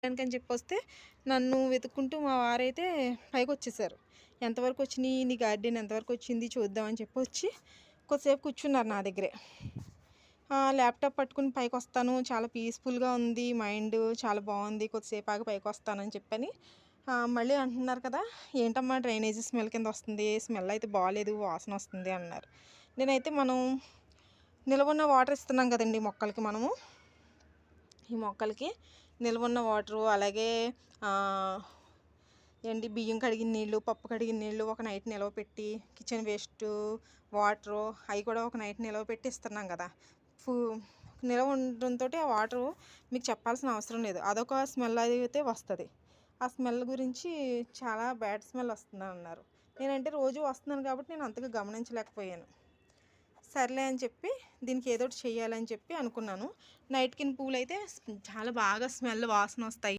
అని చెప్పి వస్తే నన్ను వెతుక్కుంటూ మా వారైతే పైకొచ్చేసారు. ఎంతవరకు వచ్చినియి నీ గార్డెన్ ఎంతవరకు వచ్చింది చూద్దామని చెప్పి వచ్చి కొద్దిసేపు కూర్చున్నారు నా దగ్గరే. ల్యాప్టాప్ పట్టుకుని పైకొస్తాను, చాలా పీస్ఫుల్గా ఉంది, మైండ్ చాలా బాగుంది, కొద్దిసేపు ఆగి పైకొస్తానని చెప్పని మళ్ళీ అంటున్నారు కదా, ఏంటమ్మా డ్రైనేజీ స్మెల్ కింద వస్తుంది, స్మెల్ అయితే బాగాలేదు, వాసన వస్తుంది అన్నారు. నేనైతే మనం నిలవున్న వాటర్ ఇస్తున్నాం కదండి మొక్కలకి, మనము ఈ మొక్కలకి నిల్వున్న వాటరు, అలాగే ఏంటి బియ్యం కడిగిన నీళ్ళు, పప్పు కడిగిన నీళ్ళు ఒక నైట్ నిలవ పెట్టి, కిచెన్ వేస్ట్ వాటరు అవి కూడా ఒక నైట్ నిలవ పెట్టి ఇస్తున్నాం కదా. నిలవ ఉండడంతో ఆ వాటరు మీకు చెప్పాల్సిన అవసరం లేదు, అదొక స్మెల్ అయితే వస్తుంది. ఆ స్మెల్ గురించి చాలా బ్యాడ్ స్మెల్ వస్తుంది అన్నారు. నేనంటే రోజు వస్తున్నాను కాబట్టి నేను అంతగా గమనించలేకపోయాను. సర్లే అని చెప్పి దీనికి ఏదో ఒకటి చెయ్యాలని చెప్పి అనుకున్నాను. నైట్ కింద పూలు అయితే చాలా బాగా స్మెల్ వాసన వస్తాయి.